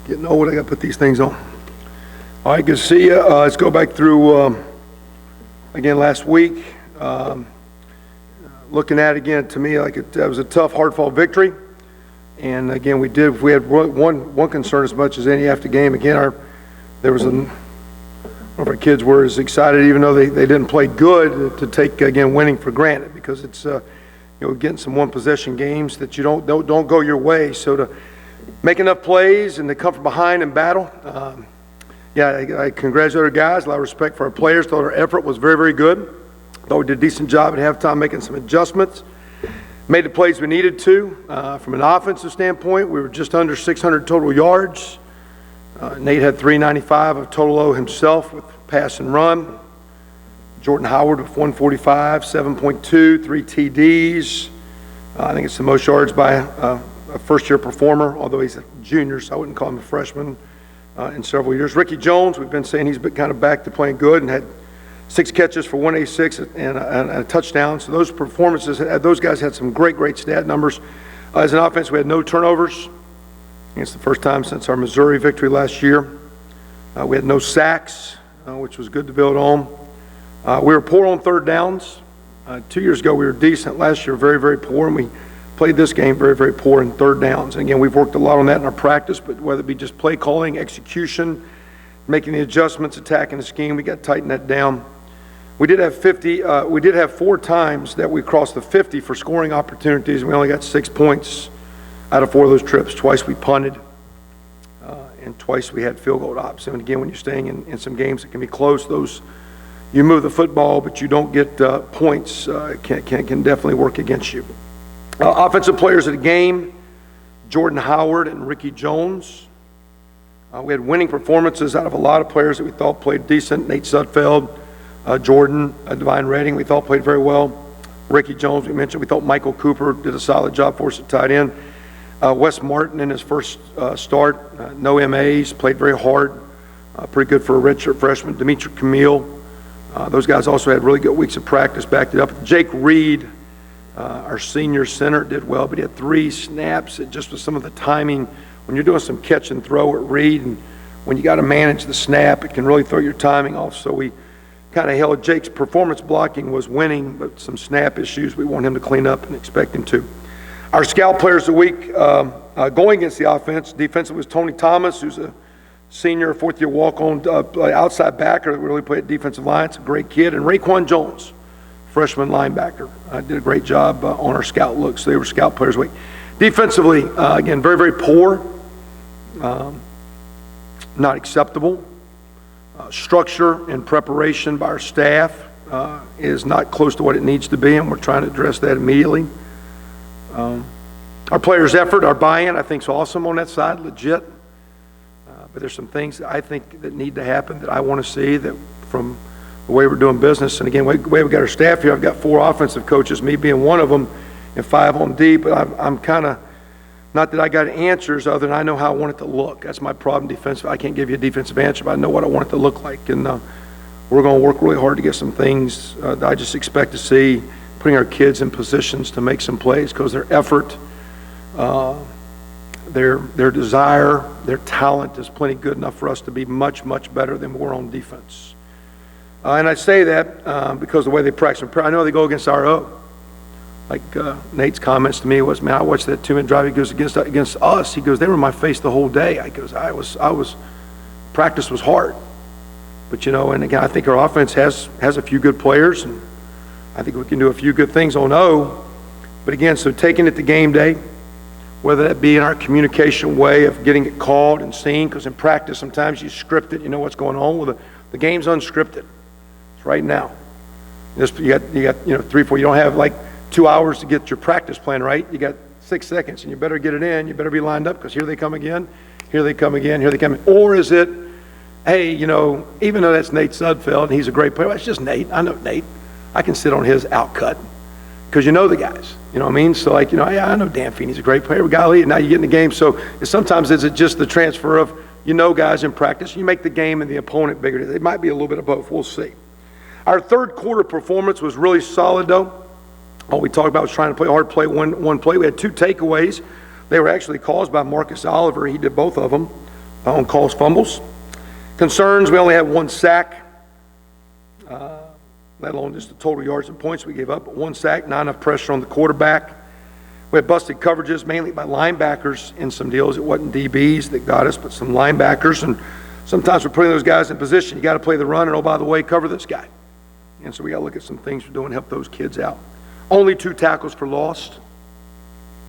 Getting old, I got to put these things on. All right, good to see you. Let's go back through, again, last week. Looking at it again, to me, like it was a tough, hard-fought victory. And again, we had one concern as much as any after game. Again, there was one of our kids were as excited, even though they didn't play good, to take, again, winning for granted, because it's, getting some one-possession games that you don't go your way. So to make enough plays and to come from behind and battle, I congratulate our guys. A lot of respect for our players. Thought our effort was very, very good. Thought we did a decent job at halftime making some adjustments. Made the plays we needed to. From an offensive standpoint, we were just under 600 total yards. Nate had 395 of total himself with pass and run. Jordan Howard with 145, 7.2, 3 TDs. I think it's the most yards by a first-year performer, although he's a junior, so I wouldn't call him a freshman in several years. Ricky Jones, we've been saying he's been kind of back to playing good and had 6 catches for 186 and a touchdown. So those performances, those guys had some great stat numbers. As an offense, we had no turnovers. It's the first time since our Missouri victory last year. We had no sacks, which was good to build on. We were poor on third downs. 2 years ago, we were decent. Last year, very, very poor, and we played this game very, very poor in third downs. And again, we've worked a lot on that in our practice, but whether it be just play calling, execution, making the adjustments, attacking the scheme, we got to tighten that down. We did have 4 times that we crossed the 50 for scoring opportunities, and we only got 6 points out of 4 of those trips. Twice we punted, and twice we had field goal opts. And again, when you're staying in some games that can be close, you move the football, but you don't get points, can definitely work against you. Offensive players of the game, Jordan Howard and Ricky Jones. We had winning performances out of a lot of players that we thought played decent. Nate Sudfeld, Jordan, Divine Redding, we thought played very well. Ricky Jones, we mentioned. We thought Michael Cooper did a solid job for us at tight end. Wes Martin in his first start, no MAs, played very hard. Pretty good for a redshirt freshman. Demetri Camille. Those guys also had really good weeks of practice, backed it up. Jake Reed, our senior center, did well, but he had 3 snaps. It just was some of the timing. When you're doing some catch and throw at Reed, and when you got to manage the snap, it can really throw your timing off. So we kind of held Jake's performance blocking was winning, but some snap issues we want him to clean up and expect him to. Our scout players of the week going against the offense, defensively was Tony Thomas, who's a senior, 4th-year walk-on outside backer that really played defensive line. It's a great kid. And Raekwon Jones, freshman linebacker, did a great job on our scout looks. So they were scout players of the week. Defensively, again, very, very poor. Not acceptable. Structure and preparation by our staff is not close to what it needs to be, and we're trying to address that immediately. Our players' effort, our buy-in, I think is awesome on that side, legit. But there's some things that I think that need to happen that I want to see that from the way we're doing business. And again, the way we got our staff here, I've got 4 offensive coaches, me being one of them, and 5 on D, but I'm kind of, not that I got answers other than I know how I want it to look. That's my problem defensively. I can't give you a defensive answer, but I know what I want it to look like. And we're going to work really hard to get some things that I just expect to see, putting our kids in positions to make some plays, because their effort, their desire, their talent is plenty good enough for us to be much, much better than we're on defense. And I say that because the way they practice. I know they go against RO. Like Nate's comments to me was, man, I watched that 2-minute drive. He goes, against us. He goes, they were in my face the whole day. I goes, practice was hard. But and again, I think our offense has a few good players, and I think we can do a few good things on O. But again, so taking it to game day, whether that be in our communication way of getting it called and seen, because in practice sometimes you script it, you know what's going on. Well, the game's unscripted. It's right now. You got 3, 4. You don't have like 2 hours to get your practice plan right. You got 6 seconds, and you better get it in. You better be lined up, because here they come again, here they come again, here they come in. Or is it, hey, even though that's Nate Sudfeld and he's a great player, it's just Nate. I know Nate. I can sit on his outcut, because you know the guys. You know what I mean? So like, I know Dan Feeney's a great player, but golly, and now you get in the game. So sometimes is it just the transfer of, guys in practice, you make the game and the opponent bigger. It might be a little bit of both. We'll see. Our third quarter performance was really solid, though. All we talked about was trying to play hard, play one play. We had 2 takeaways. They were actually caused by Marcus Oliver. He did both of them. on calls fumbles. Concerns, we only had 1 sack, let alone just the total yards and points we gave up. But 1 sack, not enough pressure on the quarterback. We had busted coverages, mainly by linebackers in some deals. It wasn't DBs that got us, but some linebackers. And sometimes we're putting those guys in position. You got to play the run, and oh, by the way, cover this guy. And so we got to look at some things we're doing to help those kids out. Only 2 tackles for loss.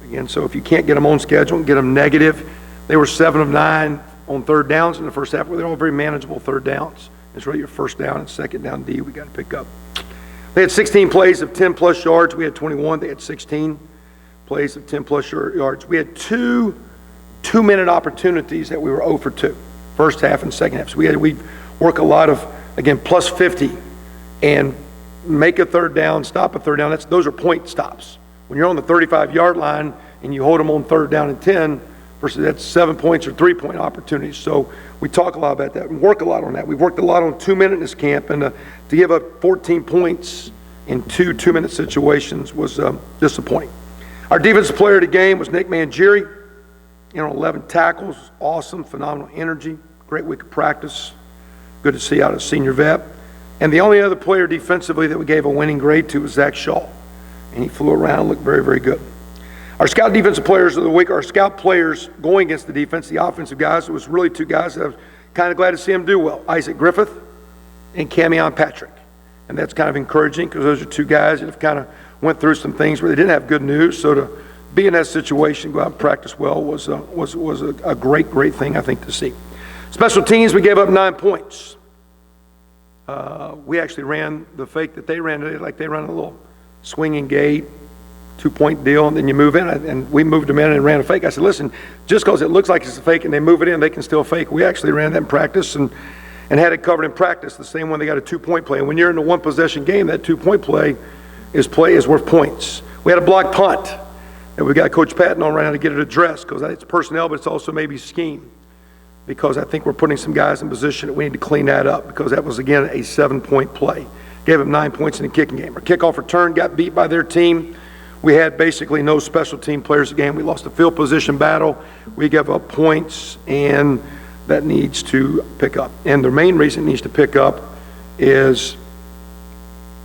Again, so if you can't get them on schedule and get them negative, they were 7 of 9 on third downs in the first half. They're all very manageable third downs. It's really your first down and second down D we got to pick up. They had 16 plays of 10-plus yards. We had 21. They had 16 plays of 10-plus yards. We had 2 2-minute opportunities that we were 0 for 2, first half and second half. So we work a lot of, again, plus 50 and make a third down, stop a third down. Those are point stops. When you're on the 35-yard line and you hold them on third down and 10, versus that's 7 points or 3-point opportunities. So we talk a lot about that and work a lot on that. We've worked a lot on 2-minute in this camp, and to give up 14 points in 2 2-minute situations was disappointing. Our defensive player of the game was Nick Mangieri. 11 tackles, awesome, phenomenal energy, great week of practice. Good to see out a senior vet. And the only other player defensively that we gave a winning grade to was Zach Shaw. And he flew around and looked very, very good. Our scout defensive players of the week, our scout players going against the defense, the offensive guys, it was really 2 guys that I was kind of glad to see them do well. Isaac Griffith and Camion Patrick. And that's kind of encouraging because those are 2 guys that have kind of went through some things where they didn't have good news. So to be in that situation, go out and practice well was a great, great thing, I think, to see. Special teams, we gave up 9 points. We actually ran the fake that they ran, like they ran a little swinging gate, 2-point deal, and then you move in, and we moved them in and ran a fake. I said, listen, just because it looks like it's a fake and they move it in, they can still fake. We actually ran that in practice and had it covered in practice, the same one they got a 2-point play. And when you're in a 1-possession game, that 2-point play is worth points. We had a blocked punt, and we got Coach Patton on right now to get it addressed because it's personnel, but it's also maybe scheme, because I think we're putting some guys in position that we need to clean that up because that was, again, a 7-point play. Gave them 9 points in the kicking game. Our kickoff return got beat by their team. We had basically no special team players again. We lost the field position battle. We gave up points, and that needs to pick up. And the main reason it needs to pick up is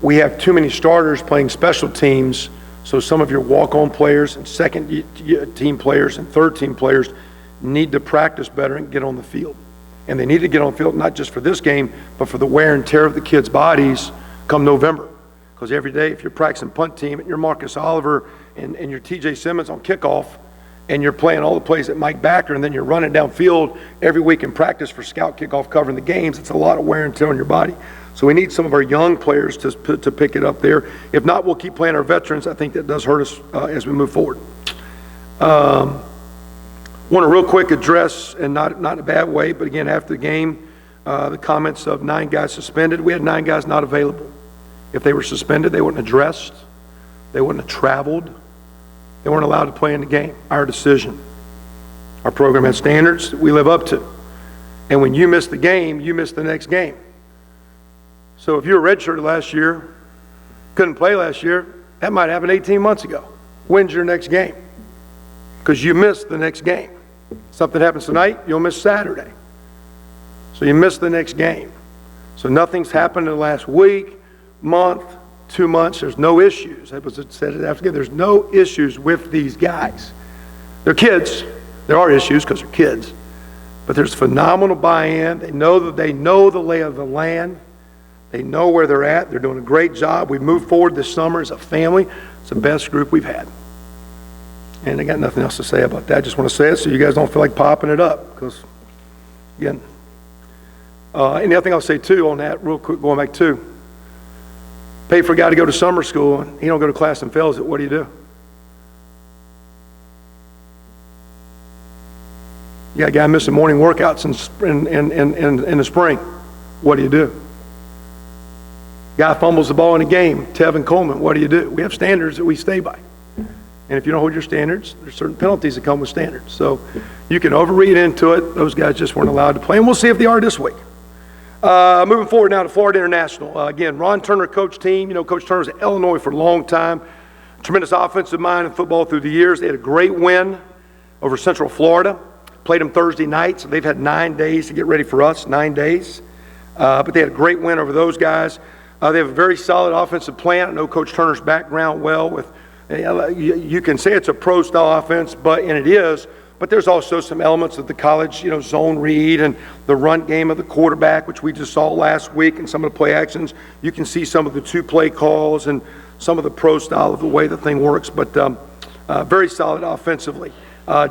we have too many starters playing special teams, so some of your walk-on players and second-team players and third-team players need to practice better and get on the field. And they need to get on the field not just for this game, but for the wear and tear of the kids' bodies come November. Because every day, if you're practicing punt team and you're Marcus Oliver and you're TJ Simmons on kickoff and you're playing all the plays at Mike Backer and then you're running downfield every week in practice for scout kickoff covering the games, it's a lot of wear and tear on your body. So we need some of our young players to pick it up there. If not, we'll keep playing our veterans. I think that does hurt us as we move forward. Want to real quick address, and not in a bad way, but again, after the game, the comments of 9 guys suspended. We had 9 guys not available. If they were suspended, they wouldn't have dressed. They wouldn't have traveled. They weren't allowed to play in the game. Our decision. Our program has standards that we live up to. And when you miss the game, you miss the next game. So if you were redshirted last year, couldn't play last year, that might happen 18 months ago. When's your next game? Because you missed the next game. Something happens tonight, you'll miss Saturday. So you miss the next game. So nothing's happened in the last week, month, 2 months. There's no issues. That was said it after. There's no issues with these guys. They're kids. There are issues because they're kids. But there's phenomenal buy-in. They know the lay of the land. They know where they're at. They're doing a great job. We've moved forward this summer as a family. It's the best group we've had. And I got nothing else to say about that. I just want to say it so you guys don't feel like popping it up. Because, again, and the other thing I'll say, too, on that, real quick, going back to, pay for a guy to go to summer school, and he don't go to class and fails it, what do? You got a guy missing morning workouts in the spring. What do? Guy fumbles the ball in a game, Tevin Coleman, what do? We have standards that we stay by. And if you don't hold your standards, there's certain penalties that come with standards. So you can overread into it. Those guys just weren't allowed to play, and we'll see if they are this week. Moving forward now to Florida International. Again, Ron Turner coached team. You know, Coach Turner's at Illinois for a long time. Tremendous offensive mind in football through the years. They had a great win over Central Florida. Played them Thursday night, so they've had 9 days to get ready for us, 9 days. But they had a great win over those guys. They have a very solid offensive plan. I know Coach Turner's background well with, you can say it's a pro-style offense, and it is, but there's also some elements of the college, zone read and the run game of the quarterback, which we just saw last week, and some of the play actions. You can see some of the two-play calls and some of the pro-style of the way the thing works, but very solid offensively.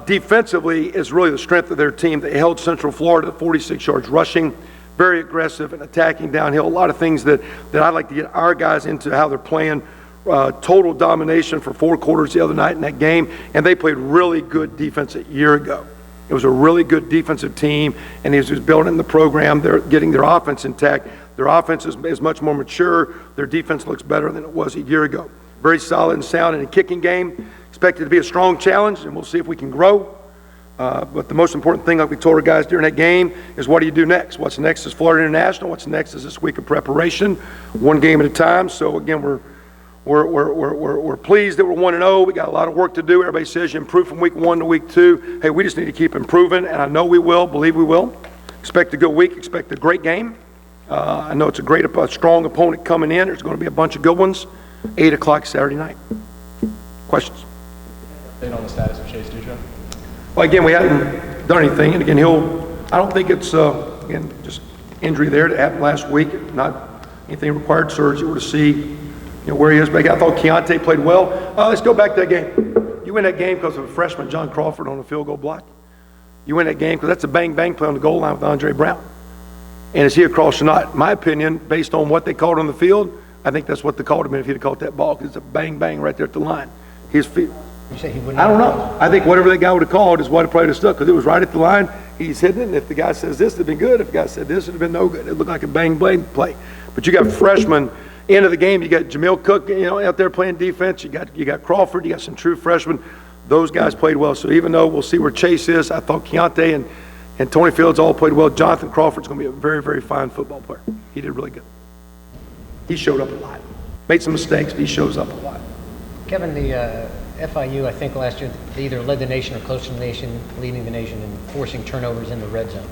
Defensively is really the strength of their team. They held Central Florida to 46 yards rushing, very aggressive and attacking downhill. A lot of things that I'd like to get our guys into how they're playing. Total domination for 4 quarters the other night in that game, and they played really good defense a year ago. It was a really good defensive team, and as he was building the program, they're getting their offense intact. Their offense is much more mature. Their defense looks better than it was a year ago. Very solid and sound in a kicking game. Expected to be a strong challenge, and we'll see if we can grow. But the most important thing, like we told our guys during that game, is what do you do next? What's next is Florida International. What's next is this week of preparation, 1 game at a time. So again, we're pleased that we're 1-0. We got a lot of work to do. Everybody says you improve from week 1 to week 2. Hey, we just need to keep improving, and I know we will. Believe we will. Expect a good week. Expect a great game. I know it's a strong opponent coming in. There's going to be a bunch of good ones. 8 o'clock Saturday night. Questions? Update on the status of Chase Dutra? Well, again, we haven't done anything, and again, I don't think it's, again, just injury there that happened last week, not anything required surgery. We're to see, where he is. But I thought Keontae played well. Let's go back to that game. You win that game because of a freshman, John Crawford, on a field goal block. You win that game because that's a bang-bang play on the goal line with Andre Brown. And is he across or not? My opinion, based on what they called on the field, I think that's what they called him if he'd have caught that ball, because it's a bang-bang right there at the line. His feet. You say he wouldn't? I don't know. I think whatever that guy would have called is what it probably would have stuck, because it was right at the line. He's hitting it, and if the guy says this, it'd been good. If the guy said this, it'd have been no good. It looked like a bang-bang play. But you got freshmen. End of the game, you got Jamil Cook, out there playing defense. You got Crawford. You got some true freshmen. Those guys played well. So even though we'll see where Chase is, I thought Keontae and Tony Fields all played well. Jonathan Crawford's going to be a very, very fine football player. He did really good. He showed up a lot. Made some mistakes, but he shows up a lot. Kevin, the FIU, I think last year, they either led the nation or close to the nation, leading the nation in forcing turnovers in the red zone.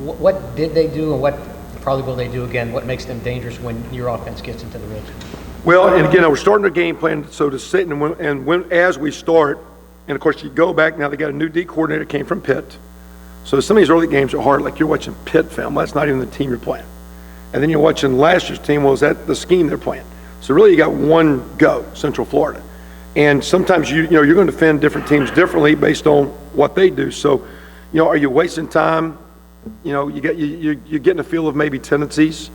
What did they do, and what probably will they do again? What makes them dangerous when your offense gets into the red zone? Well, and again, we're starting our game plan, so to sit and when as we start, and of course you go back, now they got a new D coordinator, came from Pitt. So some of these early games are hard, like you're watching Pitt film. That's not even the team you're playing. And then you're watching last year's team, well, is that the scheme they're playing? So really you got one go, Central Florida. And sometimes you're going to defend different teams differently based on what they do. So, are you wasting time? You're getting a feel of maybe tendencies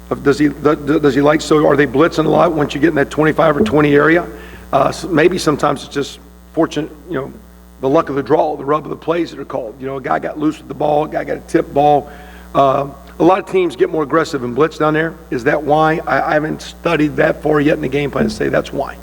of does he like, so are they blitzing a lot once you get in that 25 or 20 area? So maybe sometimes it's just fortunate, the luck of the draw, the rub of the plays that are called. A guy got loose with the ball, a guy got a tip ball. A lot of teams get more aggressive and blitz down there. Is that why? I haven't studied that far yet in the game plan to say that's why.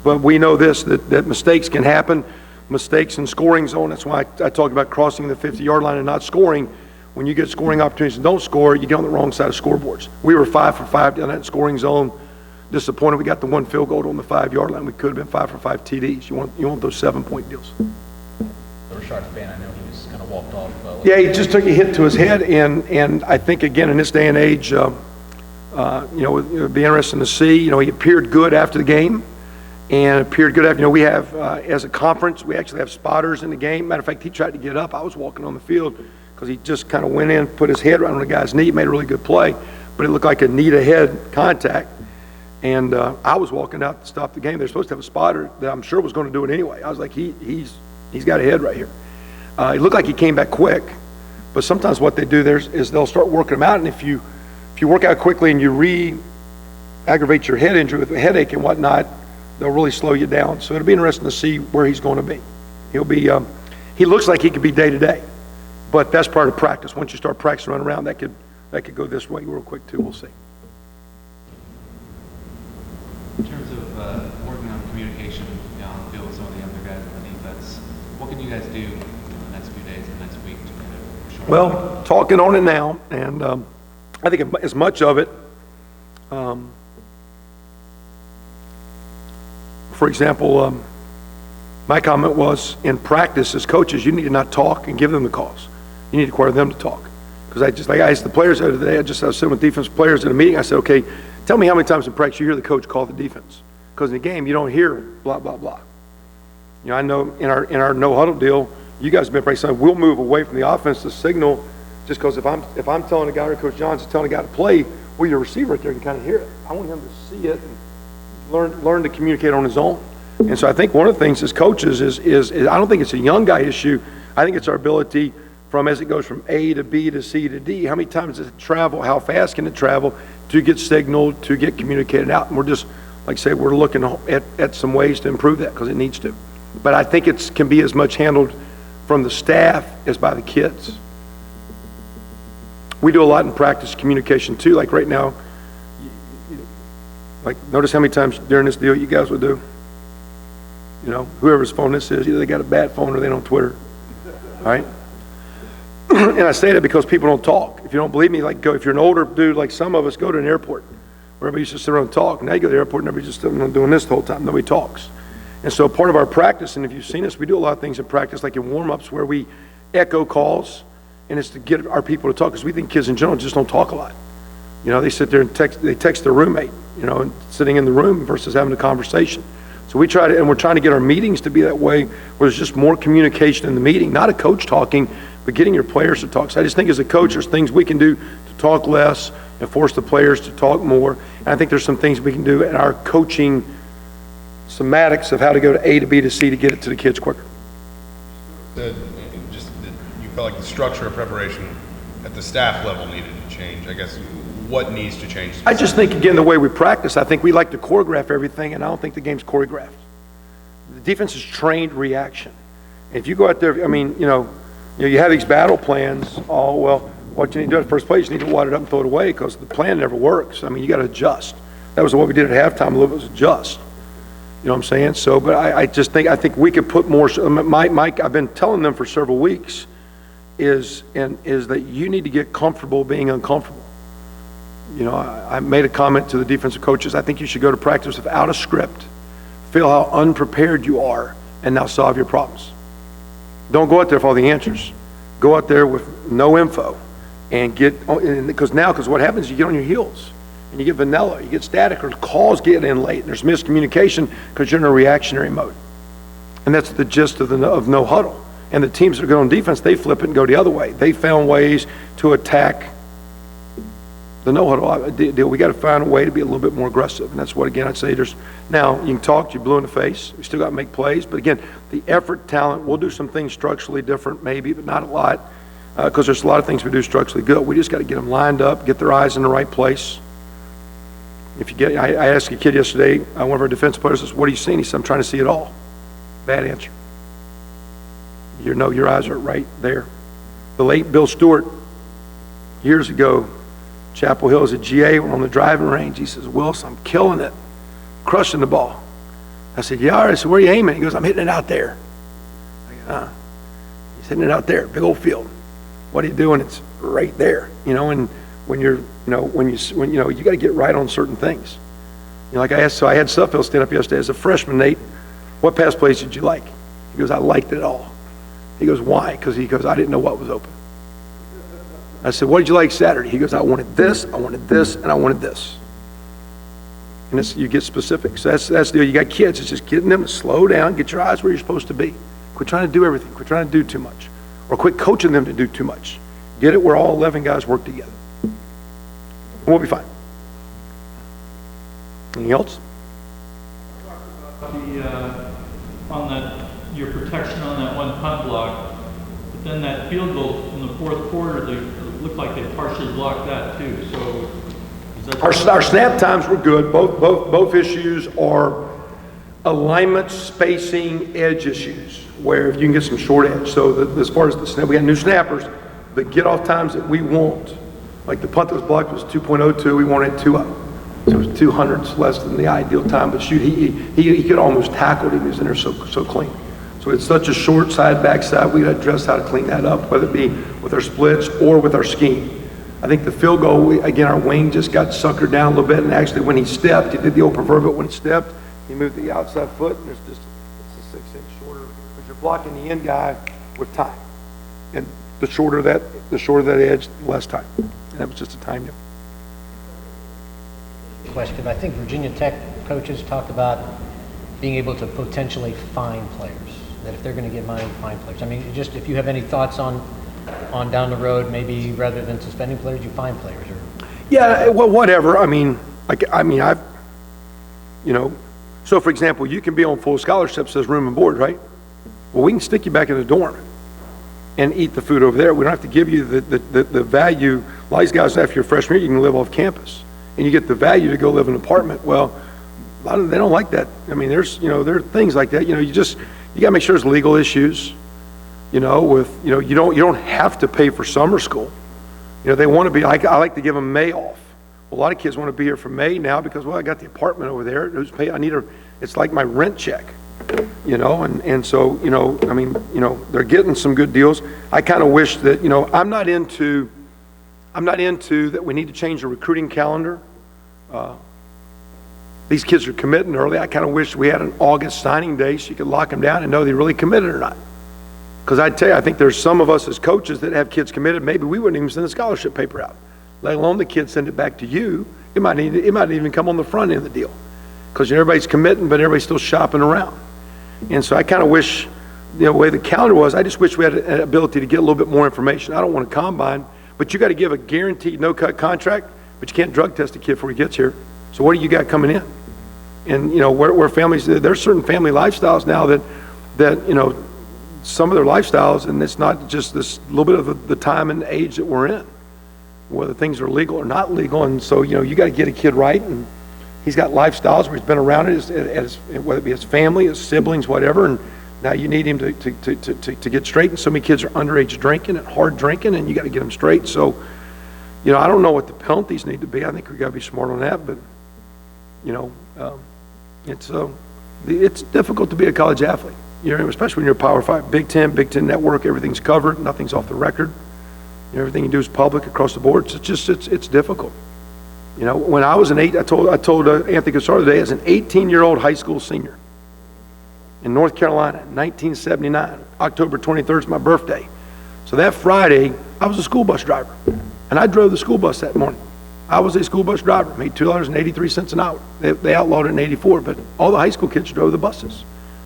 But we know this, that mistakes can happen, mistakes in scoring zone. That's why I talked about crossing the 50-yard line and not scoring. When you get scoring opportunities and don't score, you get on the wrong side of scoreboards. We were 5 for 5 down that scoring zone. Disappointed we got the 1 field goal on the 5-yard line. We could have been 5 for 5 TDs. You want those 7-point deals. The Richard fan, I know he was kind of walked off. Yeah, he just took a hit to his head, and I think, again, in this day and age, it would be interesting to see. He appeared good after the game, and appeared good after. We have, as a conference, we actually have spotters in the game. Matter of fact, he tried to get up. I was walking on the field because he just kind of went in, put his head right on the guy's knee, made a really good play, but it looked like a knee-to-head contact. And I was walking out to stop the game. They're supposed to have a spotter that I'm sure was going to do it anyway. I was like, he's got a head right here. It looked like he came back quick, but sometimes what they do there is they'll start working them out, and if you work out quickly and you re-aggravate your head injury with a headache and whatnot, they'll really slow you down. So it'll be interesting to see where he's going to be. He looks like he could be day to day, but that's part of practice. Once you start practicing running around, that could go this way real quick too. We'll see. In terms of working on communication on the field with some of the younger guys on the defense, what can you guys do in the next few days and next week to kind of shore up? Well, talking on it now, and I think as much of it, for example, My comment was, in practice as coaches, you need to not talk and give them the calls. You need to require them to talk. Because I asked the players the other day, I was sitting with defensive players in a meeting, I said, okay, tell me how many times in practice you hear the coach call the defense. Because in the game, you don't hear blah, blah, blah. You know, I know in our no huddle deal, you guys have been practicing, we'll move away from the offense to signal, just because if I'm telling a guy, or Coach John's telling a guy to play, well, your receiver right there can kind of hear it. I want him to see it and learn to communicate on his own. And so I think one of the things as coaches is I don't think it's a young guy issue. I think it's our ability as it goes from A to B to C to D, how many times does it travel, how fast can it travel to get signaled, to get communicated out. And we're just, like I say, we're looking at some ways to improve that because it needs to. But I think it can be as much handled from the staff as by the kids. We do a lot in practice communication too, like right now, like notice how many times during this deal you guys would do, you know, whoever's phone this is, either they got a bad phone or they on Twitter, all right? And I say that because people don't talk. If you don't believe me, like if you're an older dude like some of us, go to an airport where everybody used to sit around and talk. Now you go to the airport and everybody's just sitting around doing this the whole time. Nobody talks. And so part of our practice, and if you've seen us, we do a lot of things in practice, like in warm-ups where we echo calls, and it's to get our people to talk, because we think kids in general just don't talk a lot. You know, they sit there and text their roommate, you know, and sitting in the room versus having a conversation. So we're trying to get our meetings to be that way, where there's just more communication in the meeting, not a coach talking, but getting your players to talk. So I just think as a coach, there's things we can do to talk less and force the players to talk more. And I think there's some things we can do in our coaching semantics of how to go to A to B to C to get it to the kids quicker. You felt like the structure of preparation at the staff level needed to change. I guess what needs to change? I just think, again, the way we practice, I think we like to choreograph everything, and I don't think the game's choreographed. The defense is trained reaction. If you go out there, I mean, you have these battle plans. Oh, well, what you need to do at first place, you need to wad it up and throw it away because the plan never works. I mean, you got to adjust. That was what we did at halftime. A little bit was adjust. You know what I'm saying? So, but I think we could put more. Mike, I've been telling them for several weeks is that you need to get comfortable being uncomfortable. You know, I made a comment to the defensive coaches. I think you should go to practice without a script. Feel how unprepared you are, and now solve your problems. Don't go out there with all the answers. Go out there with no info and because what happens is you get on your heels and you get vanilla, you get static, or calls get in late and there's miscommunication because you're in a reactionary mode. And that's the gist of no huddle. And the teams that are good on defense, they flip it and go the other way. They found ways to attack the no huddle deal. We got to find a way to be a little bit more aggressive. And that's what, again, I'd say now you can talk, you're blue in the face. We still got to make plays. But again, the effort, talent, we'll do some things structurally different maybe, but not a lot. Because there's a lot of things we do structurally good. We just got to get them lined up, get their eyes in the right place. I asked a kid yesterday, one of our defensive players says, what are you seeing? He said, I'm trying to see it all. Bad answer. Your eyes are right there. The late Bill Stewart, years ago, Chapel Hill as a GA, we're on the driving range. He says, Wilson, I'm killing it, crushing the ball. I said, yeah, all right, so where are you aiming? He goes, I'm hitting it out there. I go, He's hitting it out there, big old field. What are you doing? It's right there, and when you got to get right on certain things. Like I had Suffield stand up yesterday as a freshman, Nate, what pass plays did you like? He goes, I liked it all. He goes, why? Because he goes, I didn't know what was open. I said, what did you like Saturday? He goes, I wanted this, and I wanted this. And you get specific. So that's the deal. You got kids, it's just getting them to slow down, get your eyes where you're supposed to be. Quit trying to do everything. Quit trying to do too much. Or quit coaching them to do too much. Get it where all 11 guys work together. And we'll be fine. Anything else? Your protection on that one punt block, but then that field goal in the fourth quarter, they looked like they partially blocked that too. So is that our snap times were good. Both issues are alignment, spacing, edge issues, where if you can get some short edge. So as far as the snap, we got new snappers, the get off times that we want, like the punt that was blocked was 2.02, we wanted 2.0. So it was 200s less than the ideal time, but shoot, he could almost tackle it. He was in there so clean. So it's such a short side, backside, we got to address how to clean that up, whether it be with our splits or with our scheme. I think the field goal, again, our wing just got suckered down a little bit, and actually when he stepped, he did the old proverbial, when he stepped, he moved the outside foot, and it's a 6 inch shorter you're blocking the end guy with time. And the shorter that edge, the less time. And that was just a time deal. Question. I think Virginia Tech coaches talked about being able to potentially fine players, that if they're going to get money, fine players. I mean, just if you have any thoughts on down the road, maybe rather than suspending players, you fine players. Or Yeah, well, whatever. I mean, I've, so for example, you can be on full scholarships as room and board, right? Well, we can stick you back in the dorm and eat the food over there. We don't have to give you the value. A lot of these guys, after your freshman year, you can live off campus. And you get the value to go live in an apartment. Well, a lot of them, they don't like that. I mean, there are things like that. You got to make sure there's legal issues, you don't have to pay for summer school. They want to be, I like to give them May off. A lot of kids want to be here for May now because, well, I got the apartment over there. It's like my rent check, and so, they're getting some good deals. I kind of wish that, I'm not into that we need to change the recruiting calendar. These kids are committing early. I kind of wish we had an August signing day so you could lock them down and know they really committed or not. Because I tell you, I think there's some of us as coaches that have kids committed, maybe we wouldn't even send a scholarship paper out, let alone the kids send it back to you. It might even come on the front end of the deal. Because everybody's committing, but everybody's still shopping around. And so I kind of wish, the way the calendar was, I just wish we had an ability to get a little bit more information. I don't want a combine, but you got to give a guaranteed no-cut contract, but you can't drug test a kid before he gets here. So what do you got coming in? And, where families, there's certain family lifestyles now that some of their lifestyles, and it's not just this little bit of the time and age that we're in, whether things are legal or not legal. And so, you got to get a kid right, and he's got lifestyles where he's been around it, whether it be his family, his siblings, whatever, and now you need him to get straight. And so many kids are underage drinking and hard drinking, and you got to get them straight. So, I don't know what the penalties need to be. I think we got to be smart on that, but, it's difficult to be a college athlete, especially when you're a Power 5, Big Ten Network, everything's covered, nothing's off the record. Everything you do is public across the board. It's difficult. When I was I told Anthony Cassar today, as an 18-year-old high school senior in North Carolina, 1979, October 23rd is my birthday. So that Friday, I was a school bus driver, and I drove the school bus that morning. I was a school bus driver, made $2.83 an hour. They outlawed it in '84, but all the high school kids drove the buses.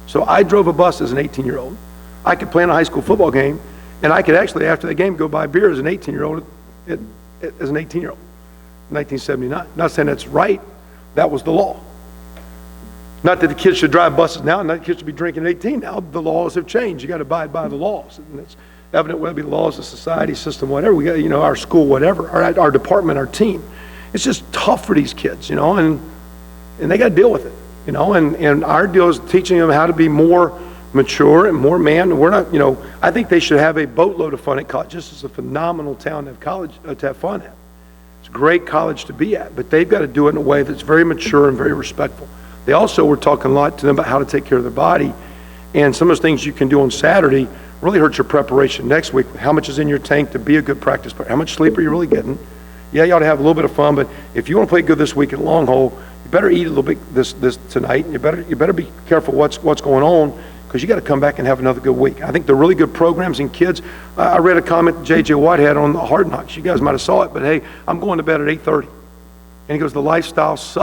So I drove a bus as an 18-year-old. I could play in a high school football game, and I could actually, after the game, go buy beer as an 18-year-old, in 1979. Not saying that's right, that was the law. Not that the kids should drive buses now, not that the kids should be drinking at 18 now. The laws have changed. You got to abide by the laws. And it's evident whether it be the laws of society, system, whatever. We got, our school, whatever, our department, our team. It's just tough for these kids, and they got to deal with it, and our deal is teaching them how to be more mature and more man. And we're not, I think they should have a boatload of fun at college. Just as a phenomenal town to have college, to have fun at. It's a great college to be at, but they've got to do it in a way that's very mature and very respectful. They also were talking a lot to them about how to take care of their body, and some of those things you can do on Saturday really hurt your preparation next week. How much is in your tank to be a good practice player? How much sleep are you really getting? Yeah, you ought to have a little bit of fun, but if you want to play good this week at long haul, you better eat a little bit this tonight, and you better be careful what's going on, because you got to come back and have another good week. I think they're really good programs in kids. I read a comment J.J. Watt had on the Hard Knocks. You guys might have saw it, but hey, I'm going to bed at 8:30. And he goes, the lifestyle sucks.